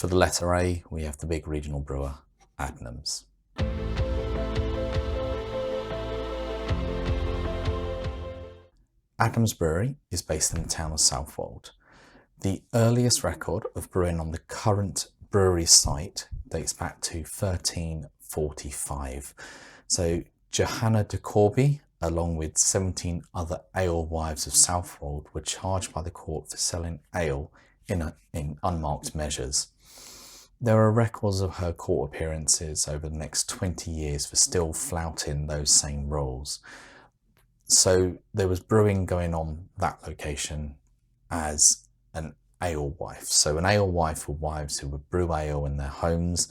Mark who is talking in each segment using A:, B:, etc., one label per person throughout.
A: For the letter A, we have the big regional brewer, Adnams. Adnams Brewery is based in the town of Southwold. The earliest record of brewing on the current brewery site dates back to 1345. So Johanna de Corby, along with 17 other alewives of Southwold, were charged by the court for selling ale in unmarked measures. There are records of her court appearances over the next 20 years for still flouting those same rules. So there was brewing going on that location as an alewife. So an alewife were wives who would brew ale in their homes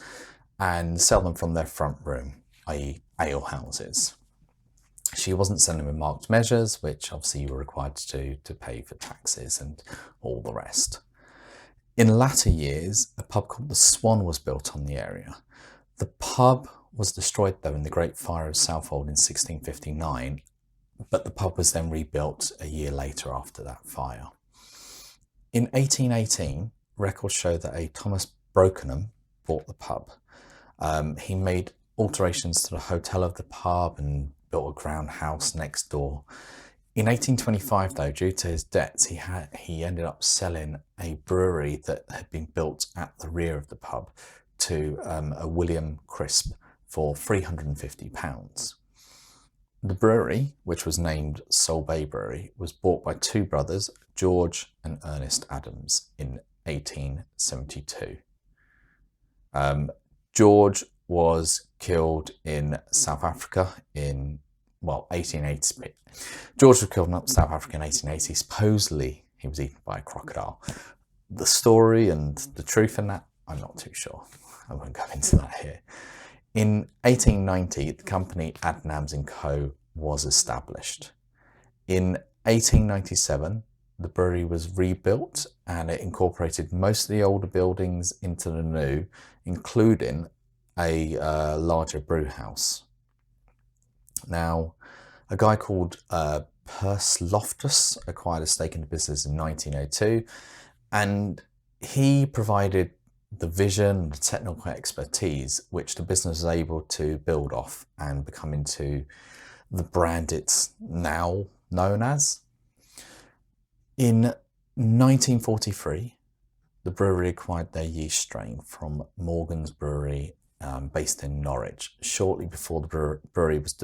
A: and sell them from their front room, i.e. ale houses. She wasn't selling in marked measures, which obviously you were required to do to pay for taxes and all the rest. In latter years, a pub called the Swan was built on the area. The pub was destroyed though in the Great Fire of Southwold in 1659, but the pub was then rebuilt a year later after that fire. In 1818, records show that a Thomas Brokenham bought the pub. He made alterations to the hotel of the pub and built a ground house next door. In 1825 though, due to his debts, he ended up selling a brewery that had been built at the rear of the pub to a William Crisp for £350. The brewery, which was named Sol Bay Brewery, was bought by two brothers, George and Ernest Adams, in 1872. George was killed in South Africa in 1880. George was killed in South Africa in 1880. Supposedly, he was eaten by a crocodile. The story and the truth in that, I'm not too sure. I won't go into that here. In 1890, the company Adnams & Co. was established. In 1897, the brewery was rebuilt and it incorporated most of the older buildings into the new, including a larger brew house. Now, a guy called Perce Loftus acquired a stake in the business in 1902, and he provided the vision and the technical expertise which the business was able to build off and become into the brand it's now known as. In 1943, the brewery acquired their yeast strain from Morgan's Brewery, based in Norwich, shortly before the brewery was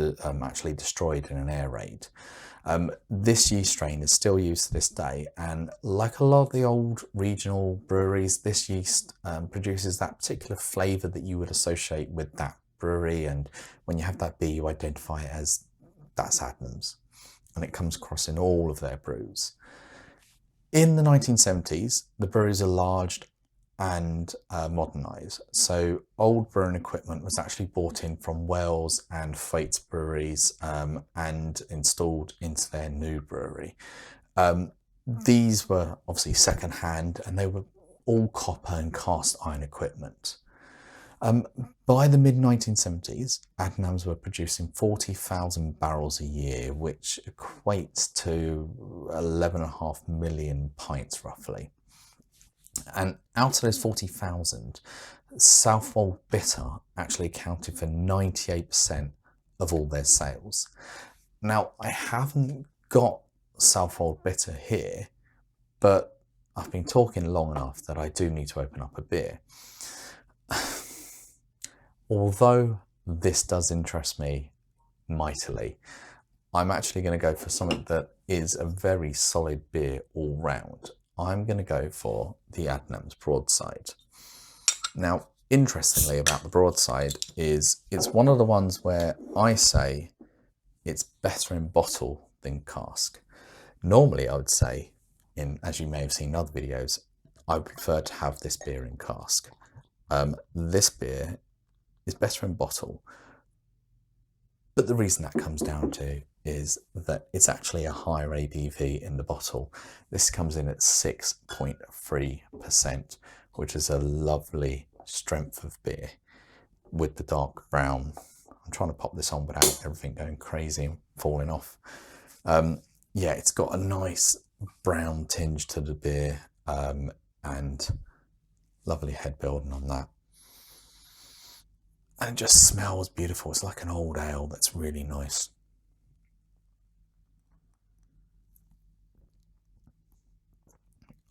A: actually destroyed in an air raid. This yeast strain is still used to this day, and like a lot of the old regional breweries, this yeast produces that particular flavour that you would associate with that brewery, and when you have that beer you identify it as that's Adnams, and it comes across in all of their brews. In the 1970s, the breweries enlarged and modernised. So old brewing equipment was actually brought in from Wales and Thwaites breweries and installed into their new brewery. These were obviously second hand and they were all copper and cast iron equipment. By the mid-1970s, Adnams were producing 40,000 barrels a year, which equates to 11.5 million pints roughly. And out of those 40,000, Southwold Bitter actually accounted for 98% of all their sales. Now, I haven't got Southwold Bitter here, but I've been talking long enough that I do need to open up a beer. Although this does interest me mightily, I'm actually going to go for something that is a very solid beer all round. I'm going to go for the Adnams Broadside. Now, interestingly about the Broadside is it's one of the ones where I say it's better in bottle than cask. Normally, I would say, as you may have seen in other videos, I would prefer to have this beer in cask. This beer is better in bottle, but the reason that comes down to is that it's actually a higher ABV in the bottle. This comes in at 6.3%, which is a lovely strength of beer with the dark brown. I'm trying to pop this on without everything going crazy and falling off. Yeah, it's got a nice brown tinge to the beer, and Lovely head building on that. And it just smells beautiful. It's like an old ale that's really nice.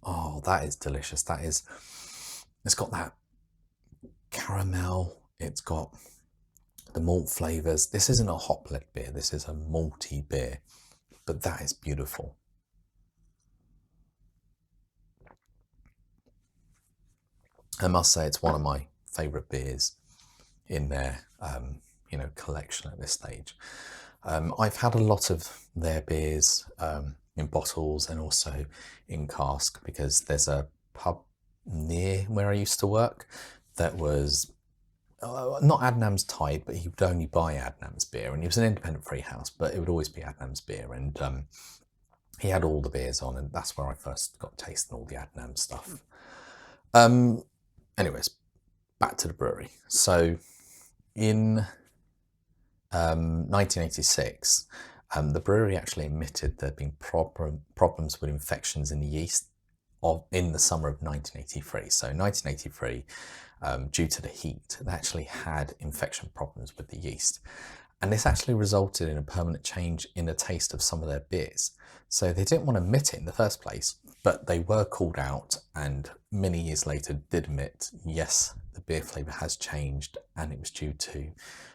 A: Oh, that is delicious. It's got that caramel. It's got the malt flavours. This isn't a hoplet beer. This is a malty beer, but that is beautiful. I must say it's one of my favourite beers in their collection at this stage. I've had a lot of their beers in bottles and also in cask, because there's a pub near where I used to work that was not Adnams tied, but he would only buy Adnams beer, and he was an independent free house, but it would always be Adnams beer, and he had all the beers on, and that's where I first got tasting all the Adnams stuff. Anyways, back to the brewery. So in 1986, the brewery actually admitted there had been problems with infections in the yeast in the summer of 1983. So 1983, due to the heat, they actually had infection problems with the yeast. And this actually resulted in a permanent change in the taste of some of their beers. So they didn't want to admit it in the first place, but they were called out, and many years later did admit, yes, the beer flavour has changed, and it was due to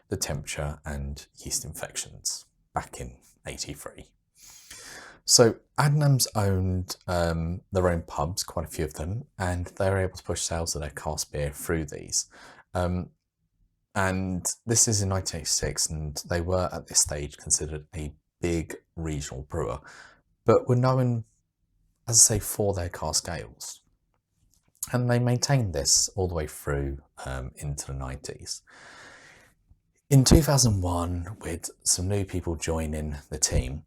A: the temperature and yeast infections back in 83. So Adnams owned their own pubs, quite a few of them, and they were able to push sales of their cask beer through these. And this is in 1986, and they were at this stage considered a big regional brewer, but were known, as I say, for their cask ales. And they maintained this all the way through into the 90s. In 2001, with some new people joining the team,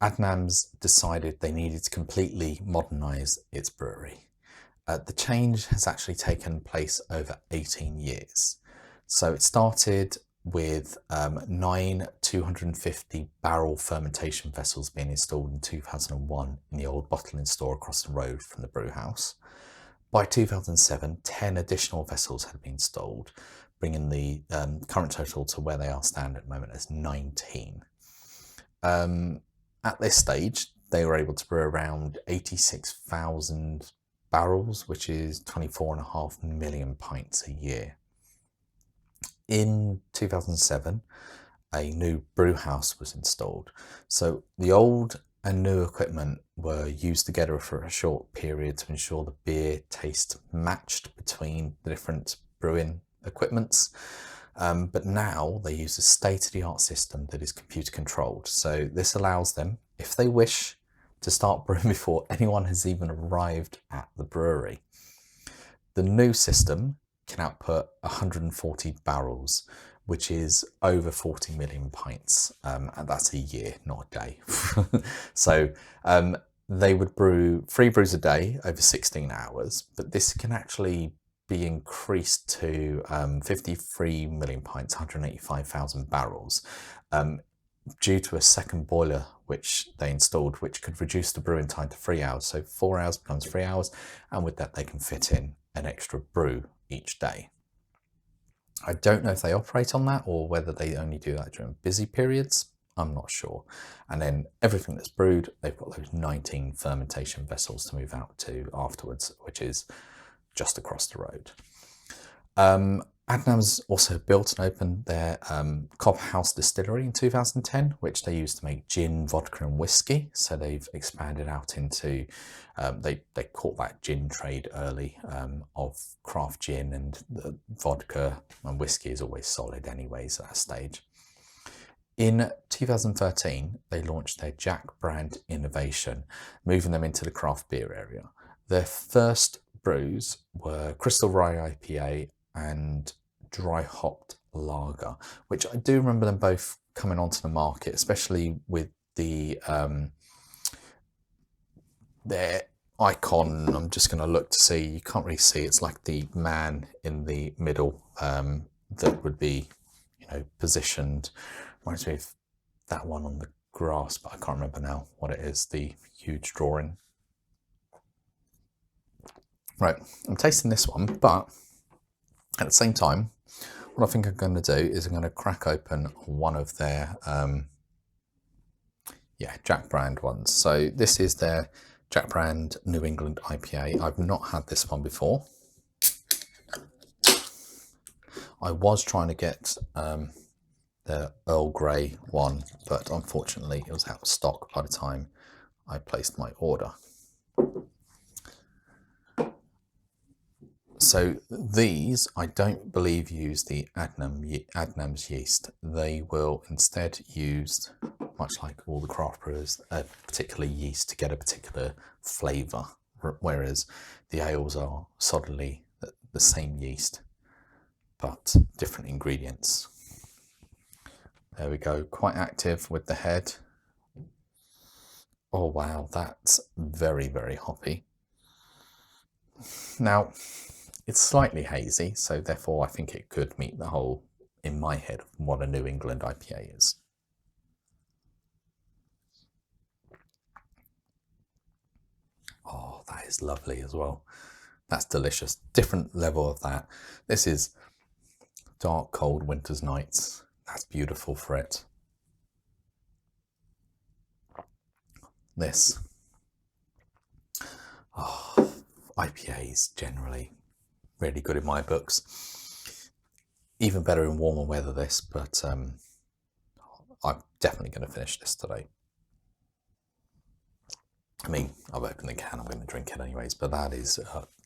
A: Adnams decided they needed to completely modernise its brewery. The change has actually taken place over 18 years. So it started with 9 250 barrel fermentation vessels being installed in 2001 in the old bottling store across the road from the brew house. By 2007, 10 additional vessels had been installed, bringing the current total to where they are stand at the moment as 19. At this stage, they were able to brew around 86,000 barrels, which is 24.5 million pints a year. In 2007, a new brew house was installed. So the old and new equipment were used together for a short period to ensure the beer taste matched between the different brewing equipments. But now they use a state-of-the-art system that is computer controlled. So this allows them, if they wish, to start brewing before anyone has even arrived at the brewery. The new system can output 140 barrels, which is over 40 million pints, and that's a year, not a day. So they would brew 3 brews a day over 16 hours, but this can actually be increased to 53 million pints, 185,000 barrels, due to a second boiler which they installed, which could reduce the brewing time to 3 hours. So 4 hours becomes 3 hours, and with that they can fit in an extra brew each day. I don't know if they operate on that or whether they only do that during busy periods. I'm not sure. And then everything that's brewed, they've got those 19 fermentation vessels to move out to afterwards, which is just across the road. Adnams also built and opened their Cobb House distillery in 2010, which they used to make gin, vodka and whiskey. So they've expanded out into, they caught that gin trade early of craft gin, and the vodka and whiskey is always solid anyways at that stage. In 2013, they launched their Jack brand innovation, moving them into the craft beer area. Their first brews were Crystal Rye IPA and dry hopped lager, which I do remember them both coming onto the market, especially with the their icon. I'm just going to look to see, you can't really see, it's like the man in the middle that would be, positioned. Reminds me of that one on the grass, but I can't remember now what it is, the huge drawing. Right, I'm tasting this one, but at the same time, what I think I'm going to do is I'm going to crack open one of their, Jack Brand ones. So this is their Jack Brand New England IPA. I've not had this one before. I was trying to get the Earl Grey one, but unfortunately it was out of stock by the time I placed my order. So these, I don't believe, use the Adnams yeast. They will instead use, much like all the craft brewers, a particular yeast to get a particular flavour, whereas the ales are solidly the same yeast, but different ingredients. There we go, quite active with the head. Oh wow, that's very, very hoppy. Now, it's slightly hazy, so therefore I think it could meet the whole, in my head, of what a New England IPA is. Oh, that is lovely as well. That's delicious. Different level of that. This is dark, cold winter's nights. That's beautiful for it. This. Oh, IPAs generally really good in my books. Even better in warmer weather, this, but I'm definitely going to finish this today. I mean, I've opened the can, I'm going to drink it anyways, but that is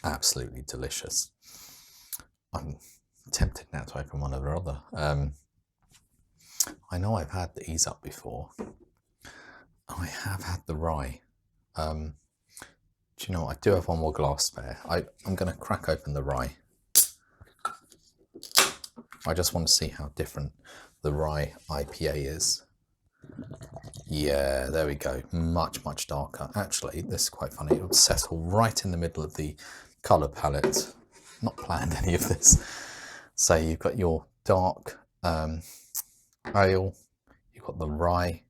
A: absolutely delicious. I'm tempted now to open one of their other. I know I've had these up before. I have had the rye. Do you know what? I do have one more glass spare. I'm going to crack open the rye. I just want to see how different the rye IPA is. Yeah, there we go. Much, much darker. Actually, this is quite funny. It would settle right in the middle of the colour palette. Not planned any of this. So you've got your dark ale, you've got the rye,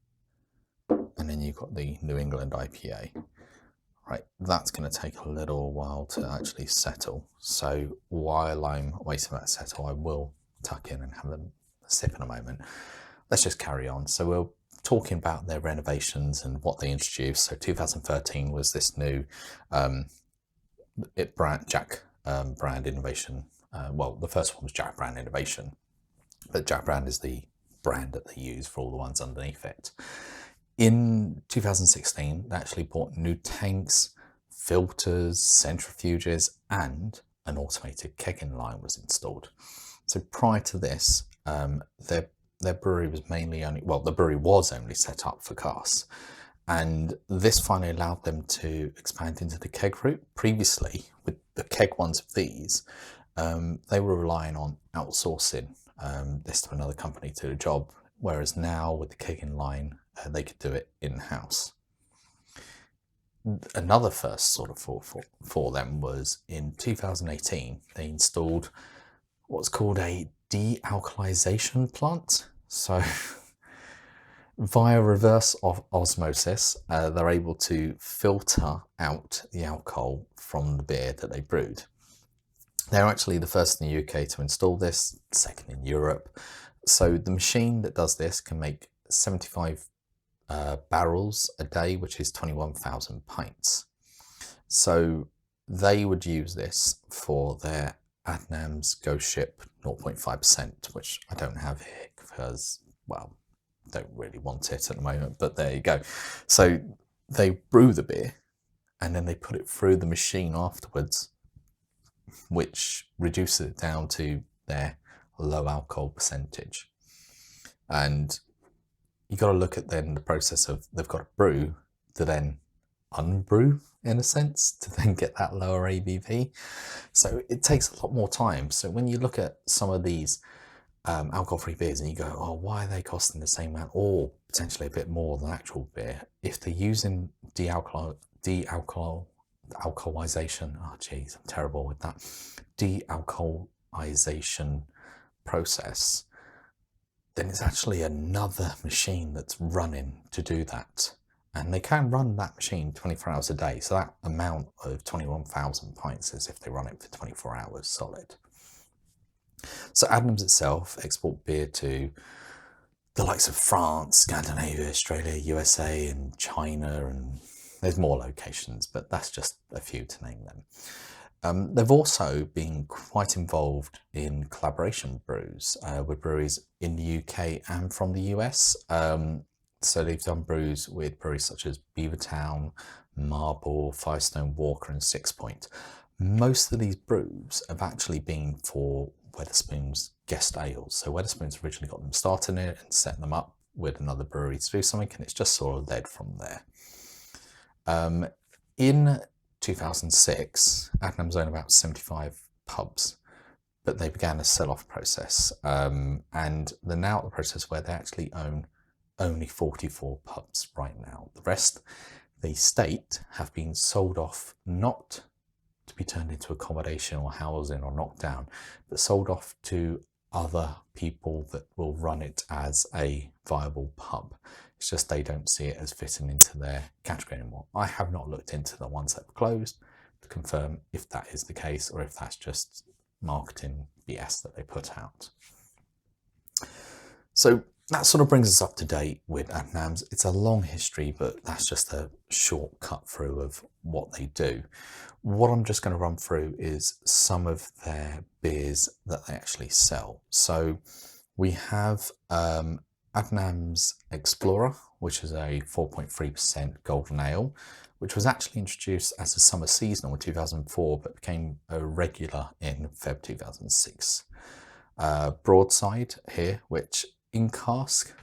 A: and then you've got the New England IPA. Right, that's going to take a little while to actually settle. So while I'm waiting for that to settle, I will tuck in and have a sip in a moment. Let's just carry on. So we're talking about their renovations and what they introduced. So 2013 was this new Jack Brand Innovation. Well, the first one was Jack Brand Innovation, but Jack Brand is the brand that they use for all the ones underneath it. In 2016, they actually bought new tanks, filters, centrifuges, and an automated kegging line was installed. So prior to this, their brewery was the brewery was only set up for casks. And this finally allowed them to expand into the keg route. Previously, with the keg ones of these, they were relying on outsourcing this to another company to do the job. Whereas now with the kegging line, they could do it in-house. Another first sort of for them was in 2018, they installed what's called a de-alkalization plant. So via reverse osmosis, they're able to filter out the alcohol from the beer that they brewed. They're actually the first in the UK to install this, second in Europe. So the machine that does this can make 75 barrels a day, which is 21,000 pints. So they would use this for their Adnams Ghost Ship 0.5%, which I don't have here because, well, don't really want it at the moment, but there you go. So they brew the beer and then they put it through the machine afterwards, which reduces it down to their low alcohol percentage. And you got to look at then the process of they've got to brew to then unbrew in a sense to then get that lower ABV. So it takes a lot more time. So when you look at some of these alcohol-free beers and you go, oh, why are they costing the same amount or potentially a bit more than actual beer? If they're using de-alcoholization, oh geez, I'm terrible with that, de-alcoholization process, then it's actually another machine that's running to do that. And they can run that machine 24 hours a day. So that amount of 21,000 pints is if they run it for 24 hours solid. So Adnams itself export beer to the likes of France, Scandinavia, Australia, USA, and China, and there's more locations, but that's just a few to name them. They've also been quite involved in collaboration brews with breweries in the UK and from the US. So they've done brews with breweries such as Beavertown, Marble, Firestone Walker, and Six Point. Most of these brews have actually been for Wetherspoon's guest ales. So Wetherspoon's originally got them started in it and set them up with another brewery to do something, and it's just sort of led from there. In 2006, Adnams owned about 75 pubs, but they began a sell-off process, and they're now at the process where they actually own only 44 pubs right now. The rest, the estate, have been sold off, not to be turned into accommodation or housing or knocked down, but sold off to other people that will run it as a viable pub. It's just they don't see it as fitting into their category anymore. I have not looked into the ones that have closed to confirm if that is the case or if that's just marketing BS that they put out. So that sort of brings us up to date with Adnams. It's a long history, but that's just a short cut through of what they do. What I'm just going to run through is some of their beers that they actually sell. So we have Adnams Explorer, which is a 4.3% golden ale, which was actually introduced as a summer seasonal in 2004, but became a regular in Feb 2006. Broadside here, which in cask,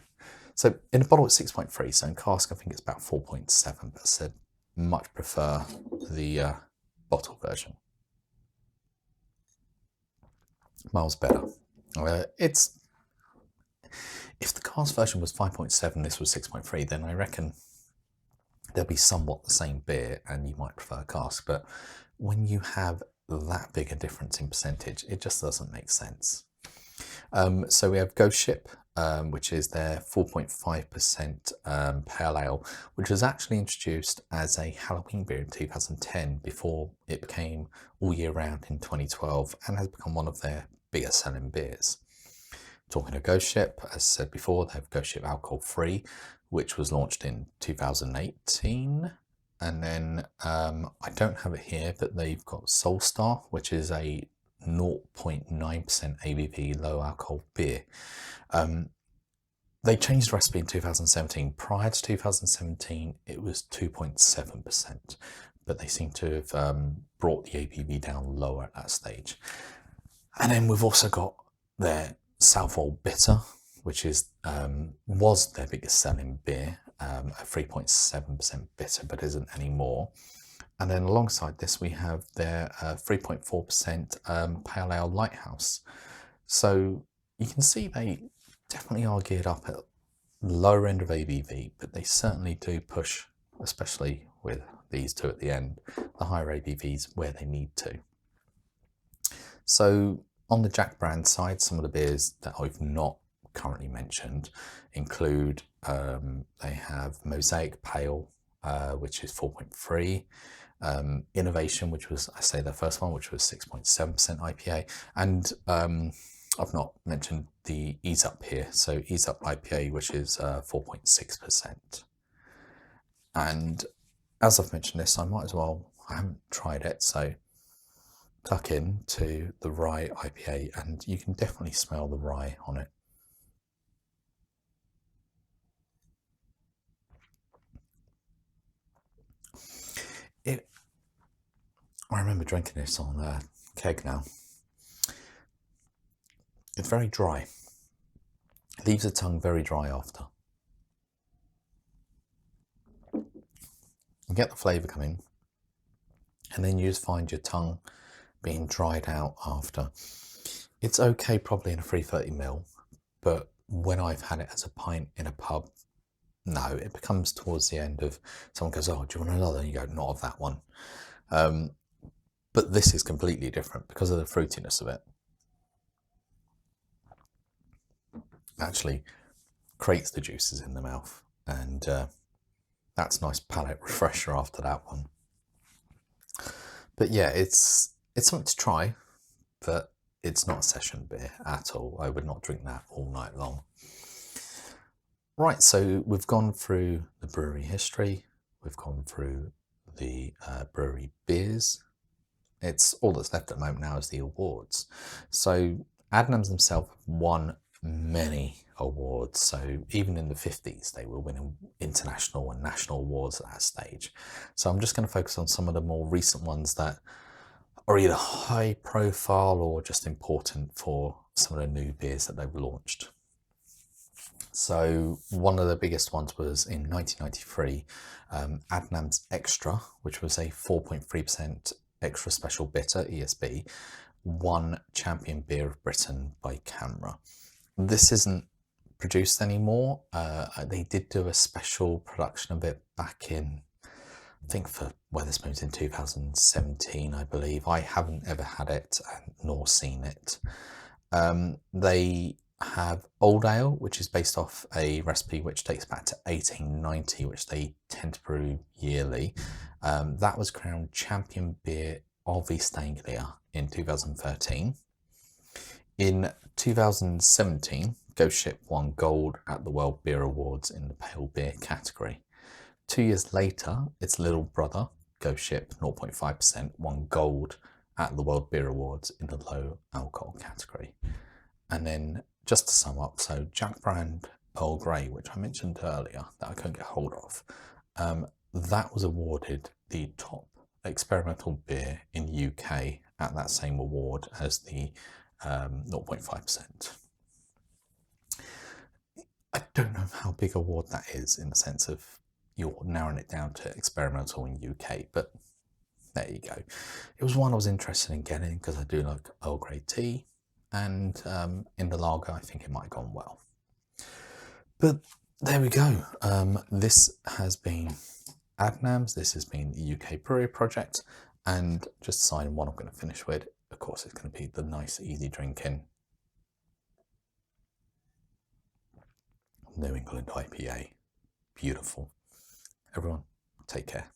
A: so in a bottle it's 6.3, so in cask I think it's about 4.7, but I said much prefer the bottle version. Miles better. It's, if the cask version was 5.7, this was 6.3, then I reckon they'll be somewhat the same beer and you might prefer cask, but when you have that big a difference in percentage, it just doesn't make sense. So we have Ghost Ship, which is their 4.5% pale ale, which was actually introduced as a Halloween beer in 2010 before it became all year round in 2012 and has become one of their bigger selling beers. Talking of Ghost Ship, as I said before, they have Ghost Ship Alcohol Free, which was launched in 2018. And then I don't have it here, but they've got Soul Star, which is a 0.9% ABV low alcohol beer. They changed the recipe in 2017. Prior to 2017, it was 2.7%, but they seem to have brought the ABV down lower at that stage. And then we've also got their Southwold Bitter, which is was their biggest selling beer, a 3.7% bitter, but isn't anymore. And then alongside this, we have their 3.4% Pale Ale Lighthouse. So you can see they definitely are geared up at the lower end of ABV, but they certainly do push, especially with these two at the end, the higher ABVs where they need to. So on the Jack brand side, some of the beers that I've not currently mentioned include, they have Mosaic Pale, which is 4.3%. Innovation, which was, I say, the first one, which was 6.7% IPA, and I've not mentioned the Ease Up here, so Ease Up IPA, which is 4.6%. And as I've mentioned this, I might as well, I haven't tried it, so tuck in to the rye IPA, and you can definitely smell the rye on it. I remember drinking this on a keg now. It's very dry. It leaves the tongue very dry after. You get the flavour coming, and then you just find your tongue being dried out after. It's okay probably in a 330ml, but when I've had it as a pint in a pub, no, it becomes towards the end of, someone goes, oh, do you want another? And you go, not of that one. But this is completely different because of the fruitiness of it. Actually creates the juices in the mouth, and That's a nice palate refresher after that one. But yeah, it's something to try, but it's not a session beer at all. I would not drink that all night long. Right, so we've gone through the brewery history, we've gone through the brewery beers. It's all that's left at the moment now is the awards. So Adnams themselves have won many awards. So even in the 50s, they were winning international and national awards at that stage. So I'm just going to focus on some of the more recent ones that are either high profile or just important for some of the new beers that they've launched. So one of the biggest ones was in 1993, Adnams Extra, which was a 4.3% extra special bitter ESB, won Champion Beer of Britain by Camera. This isn't produced anymore. They did do a special production of it back in, I think for Wetherspoons in 2017, I believe. I haven't ever had it nor seen it. They have Old Ale, which is based off a recipe which dates back to 1890, which they tend to brew yearly. That was crowned Champion Beer of East Anglia in 2013. In 2017, Ghost Ship won gold at the World Beer Awards in the pale beer category. 2 years later, its little brother, Ghost Ship 0.5%, won gold at the World Beer Awards in the low alcohol category. And then just to sum up, so Jack Brand Earl Grey, which I mentioned earlier that I couldn't get hold of, that was awarded the top experimental beer in UK at that same award as the 0.5%. I don't know how big a award that is in the sense of you're narrowing it down to experimental in UK, but there you go. It was one I was interested in getting because I do like Earl Grey tea, and in the lager I think it might have gone well. But there we go. This has been Adnams, this has been the UK Brewery Project, and just deciding what I'm going to finish with. Of course, it's going to be the nice, easy drinking New England IPA. Beautiful. Everyone, take care.